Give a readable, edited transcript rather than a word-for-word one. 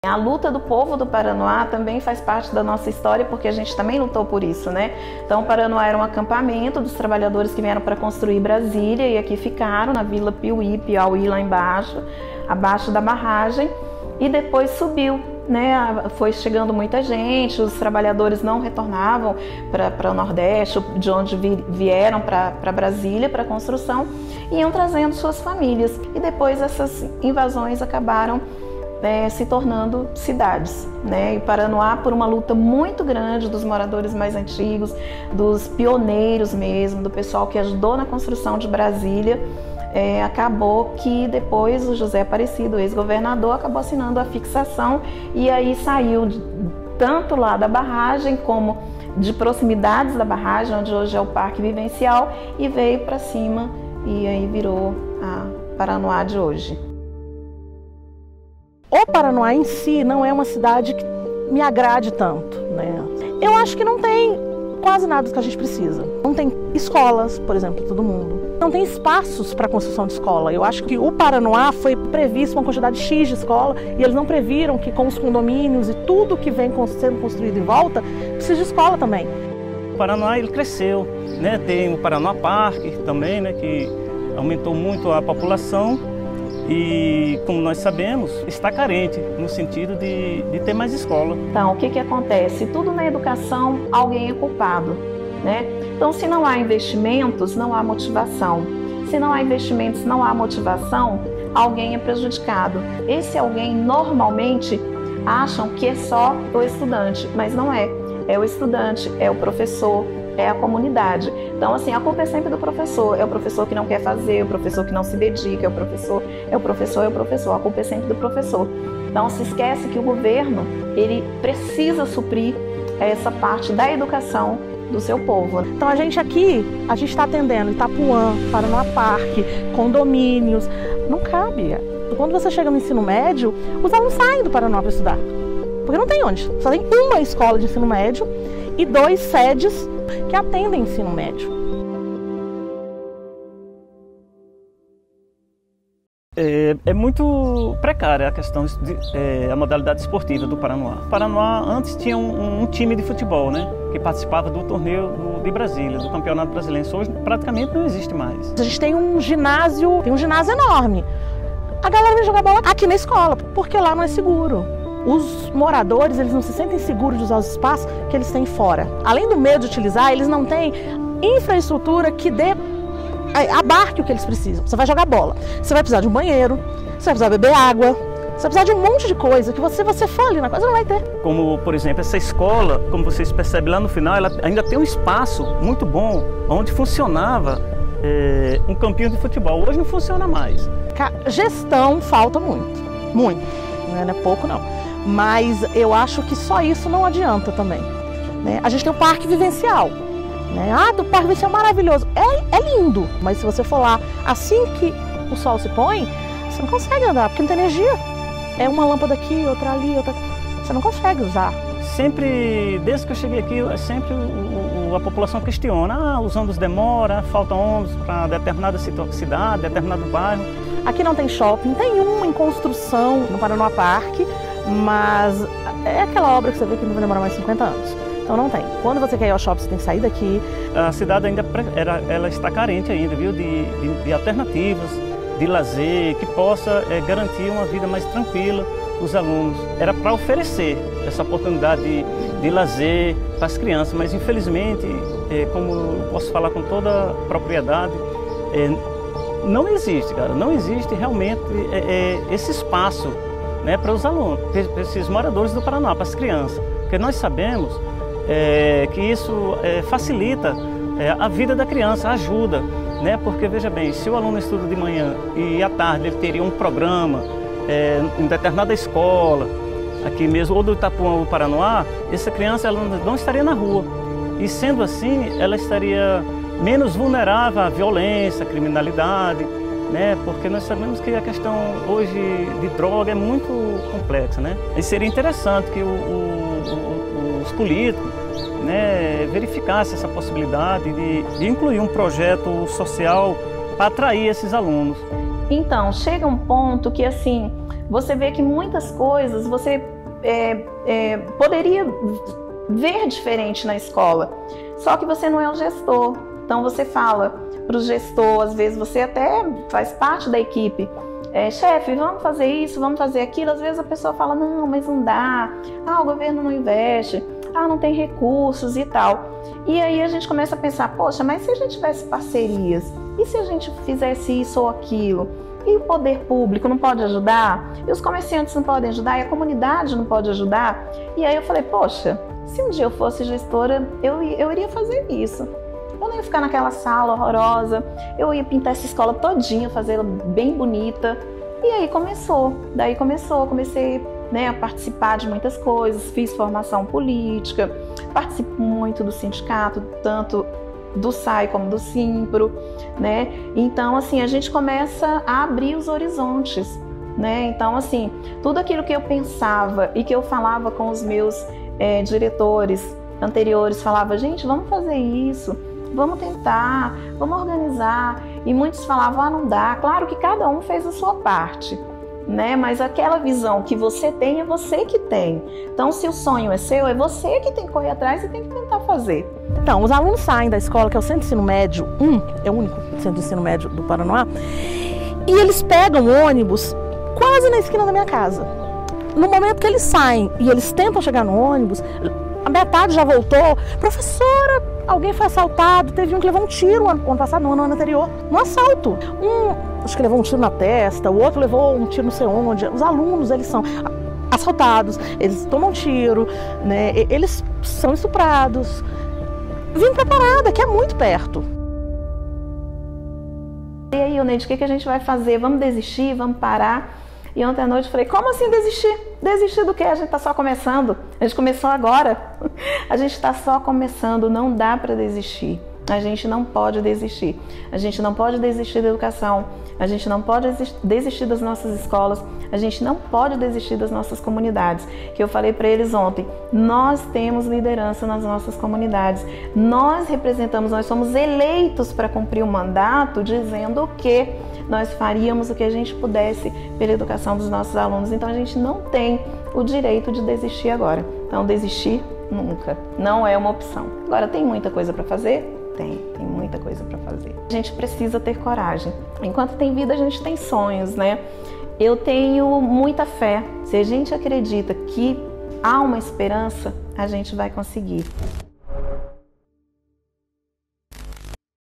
A luta do povo do Paranoá também faz parte da nossa história, porque a gente também lutou por isso, né? Então, o Paranoá era um acampamento dos trabalhadores que vieram para construir Brasília e aqui ficaram na Vila Piuí, Piauí, lá embaixo, abaixo da barragem, e depois subiu, né? Foi chegando muita gente, os trabalhadores não retornavam para o Nordeste, de onde vieram para Brasília, para a construção, e iam trazendo suas famílias. E depois essas invasões acabaram se tornando cidades, né? E Paranoá, por uma luta muito grande dos moradores mais antigos, dos pioneiros mesmo, do pessoal que ajudou na construção de Brasília, acabou que depois o José Aparecido, ex-governador, acabou assinando a fixação e aí saiu tanto lá da barragem como de proximidades da barragem, onde hoje é o Parque Vivencial, e veio para cima e aí virou a Paranoá de hoje. O Paranoá em si não é uma cidade que me agrade tanto, né? Eu acho que não tem quase nada que a gente precisa. Não tem escolas, por exemplo, para todo mundo. Não tem espaços para construção de escola. Eu acho que o Paranoá foi previsto uma quantidade X de escola e eles não previram que com os condomínios e tudo que vem sendo construído em volta, precisa de escola também. O Paranoá ele cresceu, né? Tem o Paranoá Parque também, né? Que aumentou muito a população. E, como nós sabemos, está carente no sentido de ter mais escola. Então, o que acontece? Tudo na educação, alguém é culpado, né? Então, se não há investimentos, não há motivação. Se não há investimentos, não há motivação, alguém é prejudicado. Esse alguém, normalmente, acham que é só o estudante, mas não é. É o estudante, é o professor, é a comunidade. Então, assim, a culpa é sempre do professor. É o professor que não quer fazer, o professor que não se dedica, é o professor. A culpa é sempre do professor. Então, se esquece que o governo, ele precisa suprir essa parte da educação do seu povo. Então, a gente está atendendo Itapuã, Paranoá Parque, condomínios. Não cabe. Quando você chega no ensino médio, os alunos saem do Paranoá para estudar. Porque não tem onde. Só tem uma escola de ensino médio e 2 sedes que atendem ensino médio. É muito precária a questão a modalidade esportiva do Paranoá. O Paranoá antes tinha um time de futebol, né, que participava do torneio de Brasília, do Campeonato Brasileiro. Hoje praticamente não existe mais. A gente tem um ginásio enorme. A galera vem jogar bola aqui na escola, porque lá não é seguro. Os moradores, eles não se sentem seguros de usar os espaços que eles têm fora. Além do medo de utilizar, eles não têm infraestrutura que abarque o que eles precisam. Você vai jogar bola, você vai precisar de um banheiro, você vai precisar beber água, você vai precisar de um monte de coisa que você for ali na coisa, não vai ter. Como, por exemplo, essa escola, como vocês percebem lá no final, ela ainda tem um espaço muito bom, onde funcionava um campinho de futebol. Hoje não funciona mais. Gestão falta muito, não é pouco não. Mas eu acho que só isso não adianta também, né? A gente tem o Parque Vivencial, né? Do Parque Vivencial maravilhoso, é lindo, mas se você for lá assim que o sol se põe, você não consegue andar, porque não tem energia. É uma lâmpada aqui, outra ali, outra... Você não consegue usar. Sempre, desde que eu cheguei aqui, sempre a população questiona, os ônibus demoram, faltam ônibus para determinada cidade, determinado bairro. Aqui não tem shopping, tem um em construção no Paranoá Parque, mas é aquela obra que você vê que não vai demorar mais 50 anos. Então não tem. Quando você quer ir ao shopping, você tem que sair daqui. A cidade ainda ela está carente ainda, viu, de alternativas, de lazer, que possa garantir uma vida mais tranquila para os alunos. Era para oferecer essa oportunidade de lazer para as crianças, mas infelizmente, como eu posso falar com toda a propriedade, não existe, cara, não existe realmente esse espaço, né, para os alunos, para esses moradores do Paraná, para as crianças, porque nós sabemos que isso facilita a vida da criança, ajuda, né, porque veja bem, se o aluno estuda de manhã e à tarde ele teria um programa em determinada escola, aqui mesmo, ou do Itapuã ou do Paranoá, essa criança ela não estaria na rua, e sendo assim, ela estaria menos vulnerável à violência, à criminalidade, né? Porque nós sabemos que a questão hoje de droga é muito complexa, né? E seria interessante que os políticos, né, verificassem essa possibilidade de incluir um projeto social para atrair esses alunos. Então, chega um ponto que assim, você vê que muitas coisas você poderia ver diferente na escola. Só que você não é o gestor. Então você fala para o gestor, às vezes você até faz parte da equipe. Chefe, vamos fazer isso, vamos fazer aquilo. Às vezes a pessoa fala, não, mas não dá. O governo não investe. Não tem recursos e tal. E aí a gente começa a pensar, poxa, mas se a gente tivesse parcerias? E se a gente fizesse isso ou aquilo? E o poder público não pode ajudar? E os comerciantes não podem ajudar? E a comunidade não pode ajudar? E aí eu falei, poxa, se um dia eu fosse gestora, eu iria fazer isso. Eu não ia ficar naquela sala horrorosa, eu ia pintar essa escola todinha, fazê-la bem bonita. E aí comecei a participar de muitas coisas, fiz formação política, participo muito do sindicato, tanto do SAI como do Simpro, né? Então, assim, a gente começa a abrir os horizontes, né? Então, assim, tudo aquilo que eu pensava e que eu falava com os meus diretores anteriores, falava, gente, vamos fazer isso, vamos tentar, vamos organizar. E muitos falavam, não dá. Claro que cada um fez a sua parte, né? Mas aquela visão que você tem, é você que tem. Então, se o sonho é seu, é você que tem que correr atrás e tem que tentar fazer. Então, os alunos saem da escola, que é o Centro de Ensino Médio 1, é o único Centro de Ensino Médio do Paranoá, e eles pegam o ônibus quase na esquina da minha casa. No momento que eles saem e eles tentam chegar no ônibus, a metade já voltou. Professora, alguém foi assaltado, teve um que levou um tiro ano passado, no ano anterior, no assalto. Acho que levou um tiro na testa, o outro levou um tiro não sei onde. Os alunos, eles são assaltados, eles tomam tiro, né? Eles são estuprados. Vim pra Parada, que é muito perto. E aí, Neide, o que a gente vai fazer? Vamos desistir? Vamos parar? E ontem à noite eu falei, como assim desistir? Desistir do quê? A gente tá só começando. A gente começou agora. A gente tá só começando, não dá para desistir. A gente não pode desistir. A gente não pode desistir da educação. A gente não pode desistir das nossas escolas. A gente não pode desistir das nossas comunidades. Que eu falei para eles ontem, nós temos liderança nas nossas comunidades. Nós representamos, nós somos eleitos para cumprir o mandato, dizendo que nós faríamos o que a gente pudesse pela educação dos nossos alunos. Então a gente não tem o direito de desistir agora. Então desistir nunca, não é uma opção. Agora, tem muita coisa para fazer? Tem muita coisa para fazer. A gente precisa ter coragem. Enquanto tem vida, a gente tem sonhos, né? Eu tenho muita fé. Se a gente acredita que há uma esperança, a gente vai conseguir.